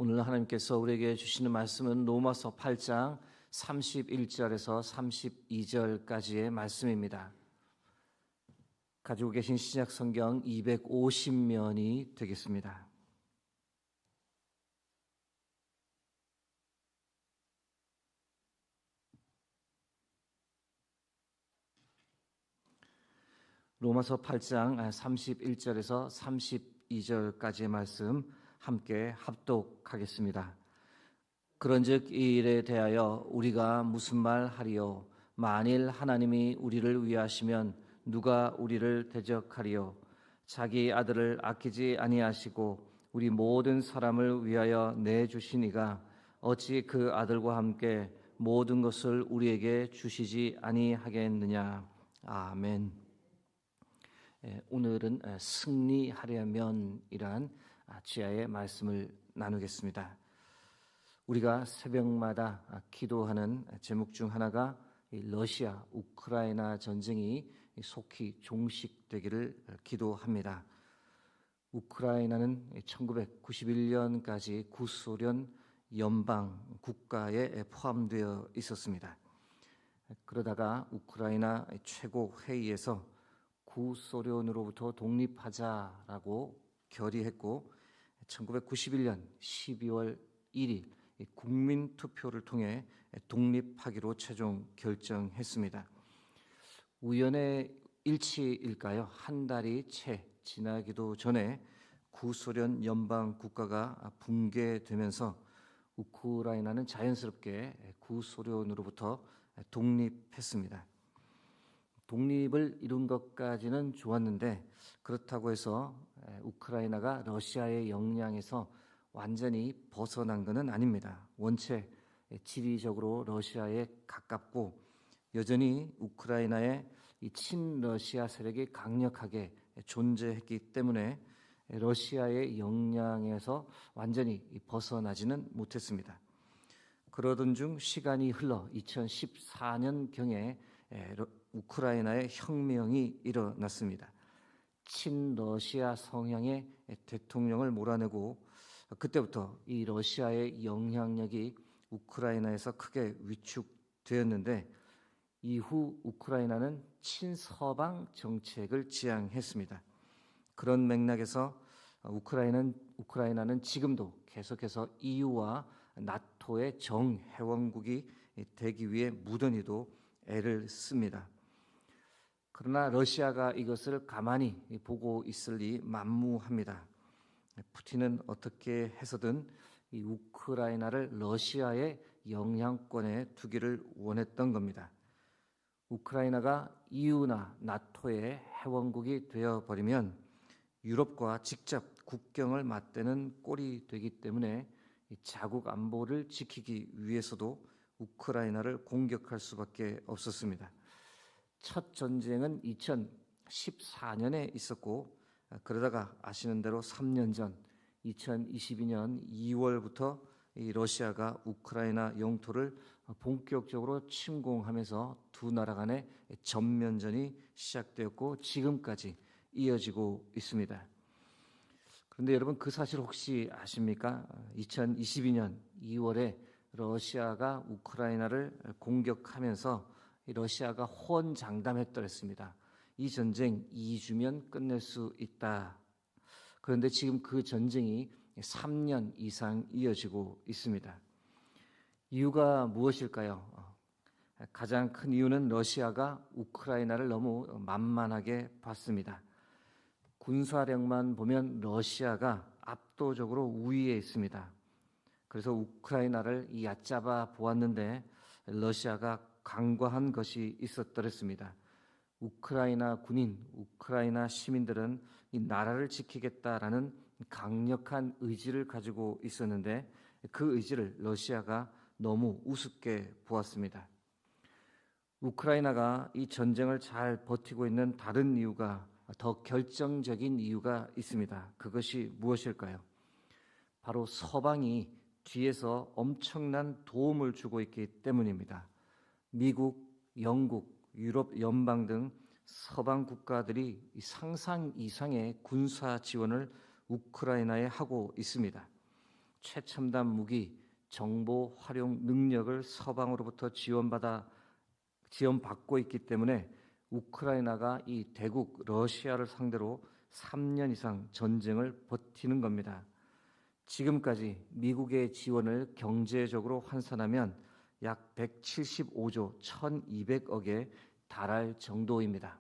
오늘 하나님께서 우리에게 주시는 말씀은 로마서 8장 31절에서 32절까지의 말씀입니다. 가지고 계신 신약 성경 250면이 되겠습니다. 로마서 8장 31절에서 32절까지의 말씀 함께 합독하겠습니다. 그런즉 이 일에 대하여 우리가 무슨 말 하리요? 만일 하나님이 우리를 위하시면 누가 우리를 대적하리요? 자기 아들을 아끼지 아니하시고 우리 모든 사람을 위하여 내주시니가 어찌 그 아들과 함께 모든 것을 우리에게 주시지 아니하겠느냐. 아멘. 오늘은 승리하려면이란 지하의 말씀을 나누겠습니다. 우리가 새벽마다 기도하는 제목 중 하나가 러시아 우크라이나 전쟁이 속히 종식되기를 기도합니다. 우크라이나는 1991년까지 구소련 연방 국가에 포함되어 있었습니다. 그러다가 우크라이나 최고 회의에서 구소련으로부터 독립하자라고 결의했고 1991년 12월 1일 국민투표를 통해 독립하기로 최종 결정했습니다. 우연의 일치일까요? 한 달이 채 지나기도 전에 구소련 연방 국가가 붕괴되면서 우크라이나는 자연스럽게 구소련으로부터 독립했습니다. 독립을 이룬 것까지는 좋았는데 그렇다고 해서 우크라이나가 러시아의 영향에서 완전히 벗어난 것은 아닙니다. 원체 지리적으로 러시아에 가깝고 여전히 우크라이나에 이 친러시아 세력이 강력하게 존재했기 때문에 러시아의 영향에서 완전히 벗어나지는 못했습니다. 그러던 중 시간이 흘러 2014년경에 우크라이나에 혁명이 일어났습니다. 친러시아 성향의 대통령을 몰아내고 그때부터 이 러시아의 영향력이 우크라이나에서 크게 위축되었는데 이후 우크라이나는 친서방 정책을 지향했습니다. 그런 맥락에서 우크라이나는 지금도 계속해서 EU와 나토의 정회원국이 되기 위해 무던히도 애를 씁니다. 그러나 러시아가 이것을 가만히 보고 있을 리 만무합니다. 푸틴은 어떻게 해서든 이 우크라이나를 러시아의 영향권에 두기를 원했던 겁니다. 우크라이나가 EU나 나토의 회원국이 되어버리면 유럽과 직접 국경을 맞대는 꼴이 되기 때문에 자국 안보를 지키기 위해서도 우크라이나를 공격할 수밖에 없었습니다. 첫 전쟁은 2014년에 있었고 그러다가 아시는 대로 3년 전 2022년 2월부터 이 러시아가 우크라이나 영토를 본격적으로 침공하면서 두 나라 간의 전면전이 시작되었고 지금까지 이어지고 있습니다. 그런데 여러분 그 사실 혹시 아십니까? 2022년 2월에 러시아가 우크라이나를 공격하면서 러시아가 호언장담했더랬습니다. 이 전쟁 2주면 끝낼 수 있다. 그런데 지금 그 전쟁이 3년 이상 이어지고 있습니다. 이유가 무엇일까요? 가장 큰 이유는 러시아가 우크라이나를 너무 만만하게 봤습니다. 군사력만 보면 러시아가 압도적으로 우위에 있습니다. 그래서 우크라이나를 얕잡아 보았는데 러시아가 간과한 것이 있었더랬습니다. 우크라이나 군인, 우크라이나 시민들은 이 나라를 지키겠다라는 강력한 의지를 가지고 있었는데 그 의지를 러시아가 너무 우습게 보았습니다. 우크라이나가 이 전쟁을 잘 버티고 있는 다른 이유가 더 결정적인 이유가 있습니다. 그것이 무엇일까요? 바로 서방이 뒤에서 엄청난 도움을 주고 있기 때문입니다. 미국, 영국, 유럽 연방 등 서방 국가들이 상상 이상의 군사 지원을 우크라이나에 하고 있습니다. 최첨단 무기, 정보 활용 능력을 서방으로부터 지원받고 있기 때문에 우크라이나가 이 대국 러시아를 상대로 3년 이상 전쟁을 버티는 겁니다. 지금까지 미국의 지원을 경제적으로 환산하면 약 175조 1,200억에 달할 정도입니다.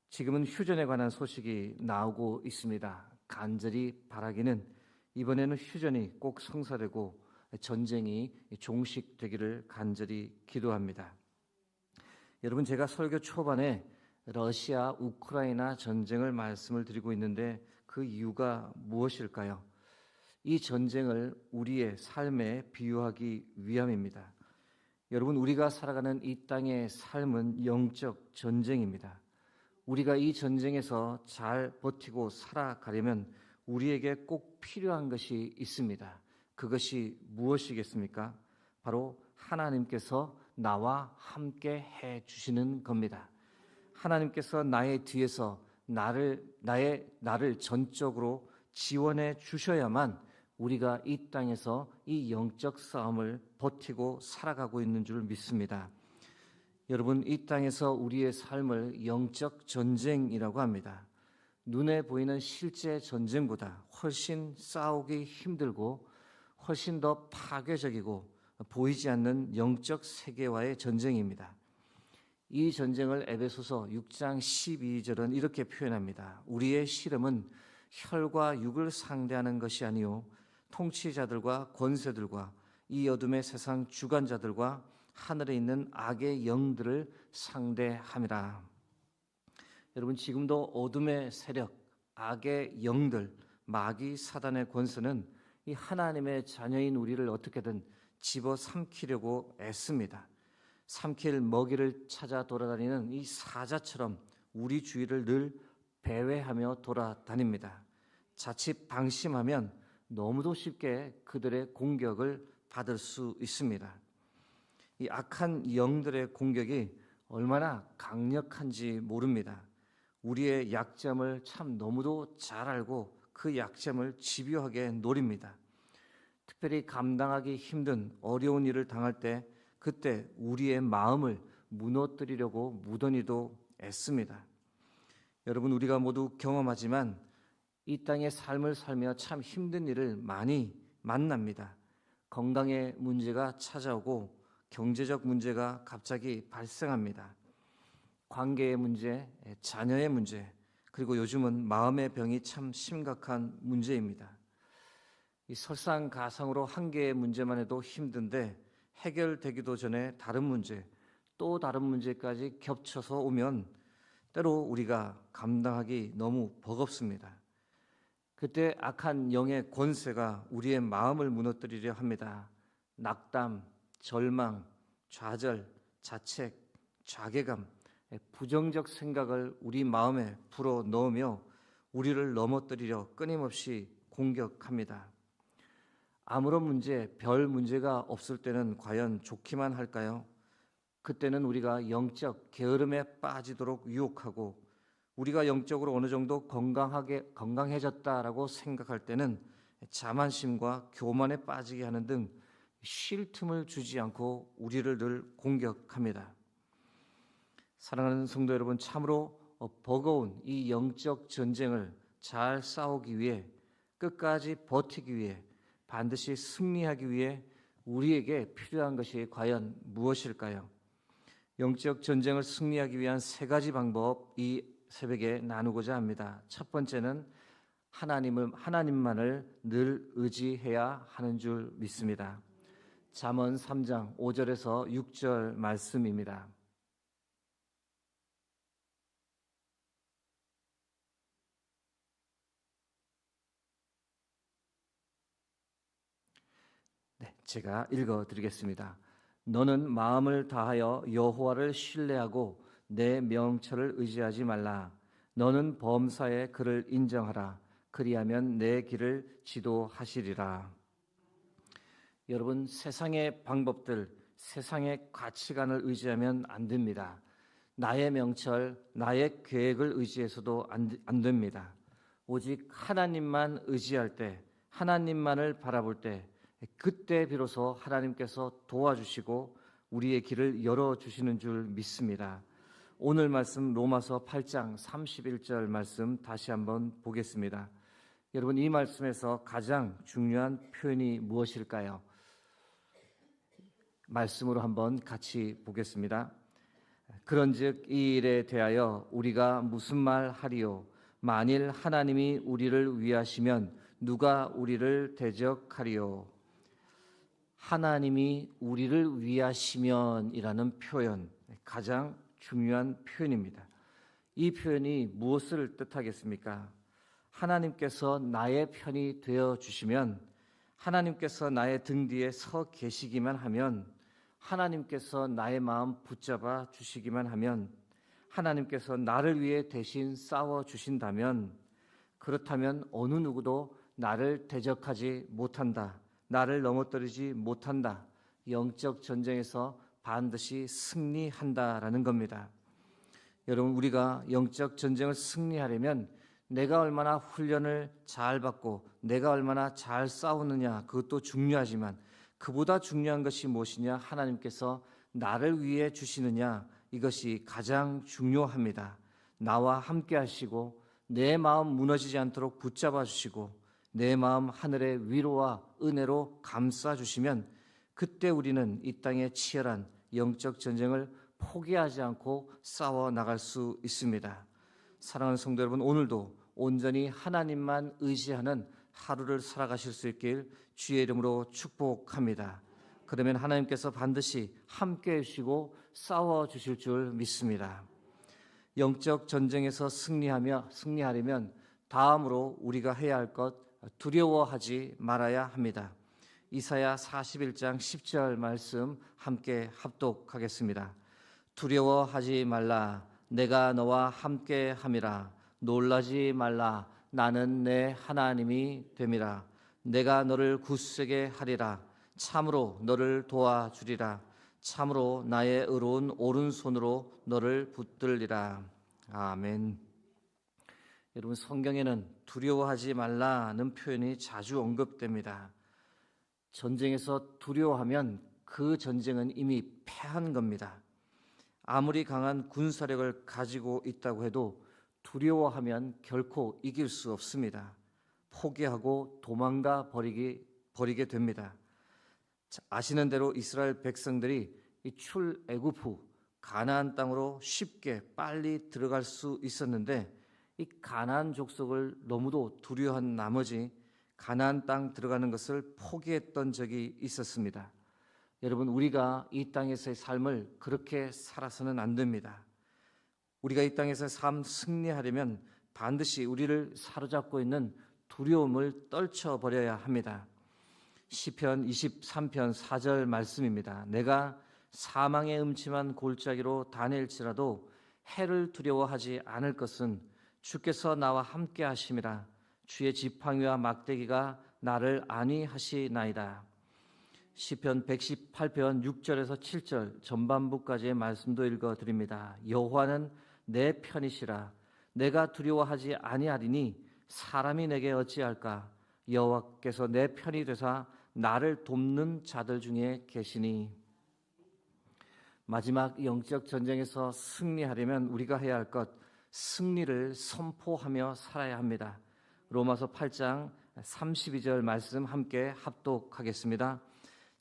지금은 휴전에 관한 소식이 나오고 있습니다. 간절히 바라기는 이번에는 휴전이 꼭 성사되고 전쟁이 종식되기를 간절히 기도합니다. 여러분, 제가 설교 초반에 러시아 우크라이나 전쟁을 말씀을 드리고 있는데 그 이유가 무엇일까요? 이 전쟁을 우리의 삶에 비유하기 위함입니다. 여러분, 우리가 살아가는 이 땅의 삶은 영적 전쟁입니다. 우리가 이 전쟁에서 잘 버티고 살아가려면 우리에게 꼭 필요한 것이 있습니다. 그것이 무엇이겠습니까? 바로 하나님께서 나와 함께 해 주시는 겁니다. 하나님께서 나의 뒤에서 나를 전적으로 지원해 주셔야만 우리가 이 땅에서 이 영적 싸움을 버티고 살아가고 있는 줄 믿습니다. 여러분, 이 땅에서 우리의 삶을 영적 전쟁이라고 합니다. 눈에 보이는 실제 전쟁보다 훨씬 싸우기 힘들고 훨씬 더 파괴적이고 보이지 않는 영적 세계와의 전쟁입니다. 이 전쟁을 에베소서 6장 12절은 이렇게 표현합니다. 우리의 씨름은 혈과 육을 상대하는 것이 아니요 통치자들과 권세들과 이 어둠의 세상 주관자들과 하늘에 있는 악의 영들을 상대함이라. 여러분, 지금도 어둠의 세력, 악의 영들, 마귀 사단의 권세는 이 하나님의 자녀인 우리를 어떻게든 집어삼키려고 애씁니다. 삼킬 먹이를 찾아 돌아다니는 이 사자처럼 우리 주위를 늘 배회하며 돌아다닙니다. 자칫 방심하면 너무도 쉽게 그들의 공격을 받을 수 있습니다. 이 악한 영들의 공격이 얼마나 강력한지 모릅니다. 우리의 약점을 참 너무도 잘 알고 그 약점을 집요하게 노립니다. 특별히 감당하기 힘든 어려운 일을 당할 때 그때 우리의 마음을 무너뜨리려고 무던히도 애씁니다. 여러분, 우리가 모두 경험하지만 이 땅의 삶을 살며 참 힘든 일을 많이 만납니다. 건강의 문제가 찾아오고 경제적 문제가 갑자기 발생합니다. 관계의 문제, 자녀의 문제, 그리고 요즘은 마음의 병이 참 심각한 문제입니다. 이 설상가상으로 한 개의 문제만 해도 힘든데 해결되기도 전에 다른 문제, 또 다른 문제까지 겹쳐서 오면 때로 우리가 감당하기 너무 버겁습니다. 그때 악한 영의 권세가 우리의 마음을 무너뜨리려 합니다. 낙담, 절망, 좌절, 자책, 자괴감, 부정적 생각을 우리 마음에 불어 넣으며 우리를 넘어뜨리려 끊임없이 공격합니다. 아무런 문제, 별 문제가 없을 때는 과연 좋기만 할까요? 그때는 우리가 영적 게으름에 빠지도록 유혹하고 우리가 영적으로 어느 정도 건강해졌다라고 생각할 때는 자만심과 교만에 빠지게 하는 등 쉴 틈을 주지 않고 우리를 늘 공격합니다. 사랑하는 성도 여러분, 참으로 버거운 이 영적 전쟁을 잘 싸우기 위해, 끝까지 버티기 위해, 반드시 승리하기 위해 우리에게 필요한 것이 과연 무엇일까요? 영적 전쟁을 승리하기 위한 세 가지 방법 이 새벽에 나누고자 합니다. 첫 번째는 하나님만을 늘 의지해야 하는 줄 믿습니다. 잠언 3장 5절에서 6절 말씀입니다. 네, 제가 읽어드리겠습니다. 너는 마음을 다하여 여호와를 신뢰하고 내 명철을 의지하지 말라. 너는 범사에 그를 인정하라. 그리하면 내 길을 지도하시리라. 여러분, 세상의 방법들, 세상의 가치관을 의지하면 안 됩니다. 나의 명철, 나의 계획을 의지해서도 안 됩니다. 오직 하나님만 의지할 때 하나님만을 바라볼 때 그때 비로소 하나님께서 도와주시고 우리의 길을 열어주시는 줄 믿습니다. 오늘 말씀 로마서 8장 31절 말씀 다시 한번 보겠습니다. 여러분, 이 말씀에서 가장 중요한 표현이 무엇일까요? 말씀으로 한번 같이 보겠습니다. 그런즉 이 일에 대하여 우리가 무슨 말 하리요? 만일 하나님이 우리를 위하시면 누가 우리를 대적하리요? 하나님이 우리를 위하시면이라는 표현, 가장 중요한 표현입니다. 이 표현이 무엇을 뜻하겠습니까? 하나님께서 나의 편이 되어 주시면, 하나님께서 나의 등 뒤에 서 계시기만 하면, 하나님께서 나의 마음 붙잡아 주시기만 하면, 하나님께서 나를 위해 대신 싸워 주신다면, 그렇다면 어느 누구도 나를 대적하지 못한다, 나를 넘어뜨리지 못한다, 영적 전쟁에서 반드시 승리한다라는 겁니다. 여러분, 우리가 영적 전쟁을 승리하려면 내가 얼마나 훈련을 잘 받고 내가 얼마나 잘 싸우느냐, 그것도 중요하지만 그보다 중요한 것이 무엇이냐? 하나님께서 나를 위해 주시느냐, 이것이 가장 중요합니다. 나와 함께 하시고 내 마음 무너지지 않도록 붙잡아 주시고 내 마음 하늘의 위로와 은혜로 감싸 주시면 그때 우리는 이 땅의 치열한 영적 전쟁을 포기하지 않고 싸워 나갈 수 있습니다. 사랑하는 성도 여러분, 오늘도 온전히 하나님만 의지하는 하루를 살아가실 수 있길 주의 이름으로 축복합니다. 그러면 하나님께서 반드시 함께 해주시고 싸워 주실 줄 믿습니다. 영적 전쟁에서 승리하려면 다음으로 우리가 해야 할 것, 두려워하지 말아야 합니다. 이사야 41장 10절 말씀 함께 합독하겠습니다. 두려워하지 말라, 내가 너와 함께 함이라. 놀라지 말라, 나는 내 하나님이 됨이라. 내가 너를 굳세게 하리라. 참으로 너를 도와주리라. 참으로 나의 의로운 오른손으로 너를 붙들리라. 아멘. 여러분, 성경에는 두려워하지 말라는 표현이 자주 언급됩니다. 전쟁에서 두려워하면 그 전쟁은 이미 패한 겁니다. 아무리 강한 군사력을 가지고 있다고 해도 두려워하면 결코 이길 수 없습니다. 포기하고 도망가 버리게 됩니다. 아시는 대로 이스라엘 백성들이 이 출애굽 후 가나안 땅으로 쉽게 빨리 들어갈 수 있었는데 이 가나안 족속을 너무도 두려워한 나머지 가나안 땅 들어가는 것을 포기했던 적이 있었습니다. 여러분, 우리가 이 땅에서의 삶을 그렇게 살아서는 안 됩니다. 우리가 이 땅에서 삶 승리하려면 반드시 우리를 사로잡고 있는 두려움을 떨쳐버려야 합니다. 시편 23편 4절 말씀입니다. 내가 사망의 음침한 골짜기로 다닐지라도 해를 두려워하지 않을 것은 주께서 나와 함께 하심이라. 주의 지팡이와 막대기가 나를 안위하시나이다. 시편 118편 6절에서 7절 전반부까지의 말씀도 읽어드립니다. 여호와는 내 편이시라. 내가 두려워하지 아니하리니 사람이 내게 어찌할까? 여호와께서 내 편이 되사 나를 돕는 자들 중에 계시니. 마지막 영적 전쟁에서 승리하려면 우리가 해야 할 것, 승리를 선포하며 살아야 합니다. 로마서 8장 32절 말씀 함께 합독하겠습니다.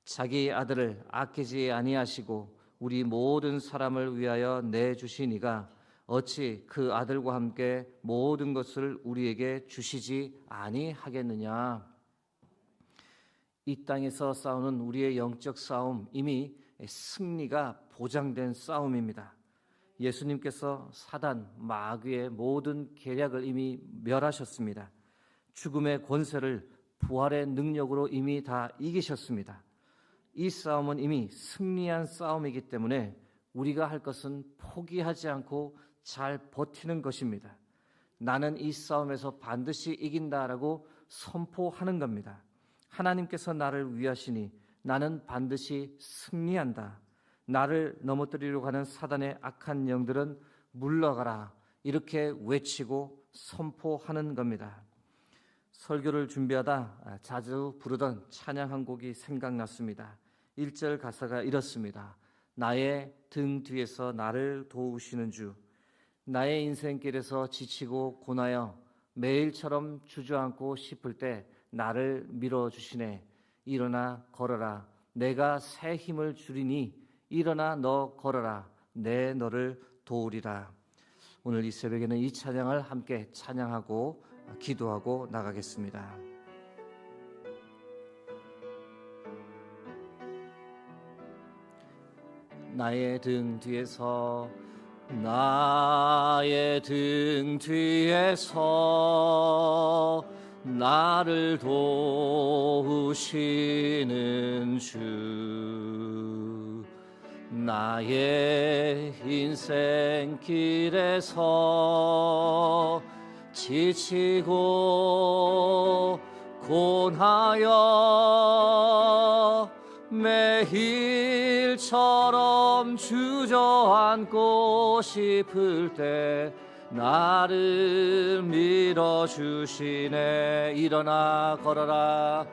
자기 아들을 아끼지 아니하시고 우리 모든 사람을 위하여 내주시니가 어찌 그 아들과 함께 모든 것을 우리에게 주시지 아니하겠느냐. 이 땅에서 싸우는 우리의 영적 싸움, 이미 승리가 보장된 싸움입니다. 예수님께서 사단, 마귀의 모든 계략을 이미 멸하셨습니다. 죽음의 권세를 부활의 능력으로 이미 다 이기셨습니다. 이 싸움은 이미 승리한 싸움이기 때문에 우리가 할 것은 포기하지 않고 잘 버티는 것입니다. 나는 이 싸움에서 반드시 이긴다라고 선포하는 겁니다. 하나님께서 나를 위하시니 나는 반드시 승리한다. 나를 넘어뜨리려고 하는 사단의 악한 영들은 물러가라. 이렇게 외치고 선포하는 겁니다. 설교를 준비하다 자주 부르던 찬양 한 곡이 생각났습니다. 1절 가사가 이렇습니다. 나의 등 뒤에서 나를 도우시는 주, 나의 인생길에서 지치고 고나여 매일처럼 주저앉고 싶을 때 나를 밀어주시네. 일어나 걸어라, 내가 새 힘을 주리니 일어나 너 걸어라, 내 너를 도우리라. 오늘 이 새벽에는 이 찬양을 함께 찬양하고 기도하고 나가겠습니다. 나의 등 뒤에서 나를 도우시는 주, 나의 인생길에서 지치고 고나여 매일처럼 주저앉고 싶을 때 나를 밀어주시네. 일어나 걸어라,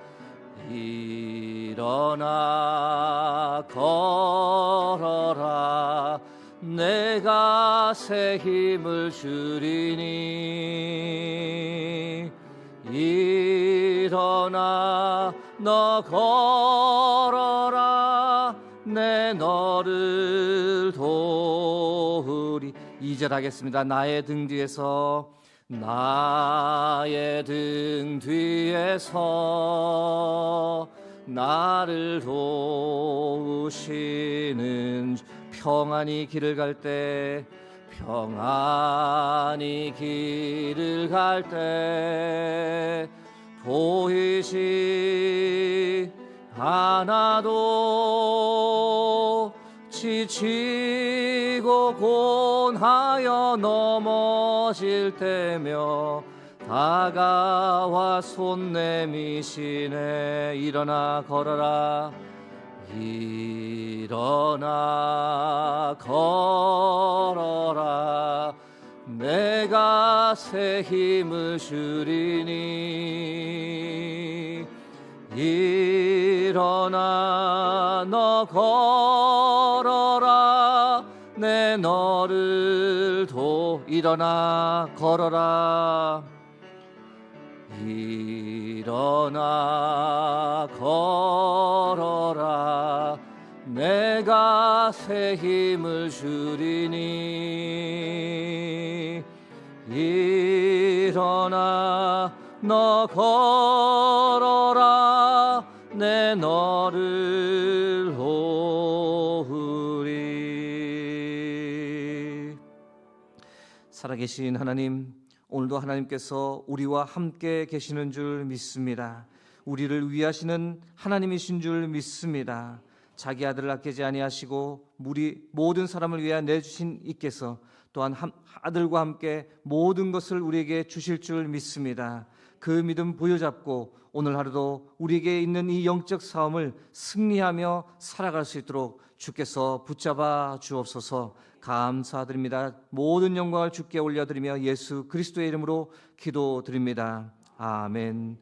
일어나 걸어라, 내가 새 힘을 주리니 일어나 너 걸어라, 내 너를 도우리. 2절 하겠습니다. 나의 등 뒤에서 나를 도우시는 평안히 길을 갈 때 보이지 않아도 지치고 곤하여 넘어질 때며 다가와 손 내미시네. 일어나 걸어라, 일어나 걸어라, 내가 새 힘을 주리니 일어나 너 걸어라, 내 너를 일어나 걸어라, 일어나 걸어라, 내가 새 힘을 주리니 일어나 너 걸어라, 내 너를 도우리. 살아계신 하나님, 오늘도 하나님께서 우리와 함께 계시는 줄 믿습니다. 우리를 위하시는 하나님이신 줄 믿습니다. 자기 아들을 아끼지 아니하시고 우리 모든 사람을 위하여 내주신 이께서 또한 아들과 함께 모든 것을 우리에게 주실 줄 믿습니다. 그 믿음 부여잡고 오늘 하루도 우리에게 있는 이 영적 싸움을 승리하며 살아갈 수 있도록 주께서 붙잡아 주옵소서. 감사드립니다. 모든 영광을 주께 올려드리며 예수 그리스도의 이름으로 기도드립니다. 아멘.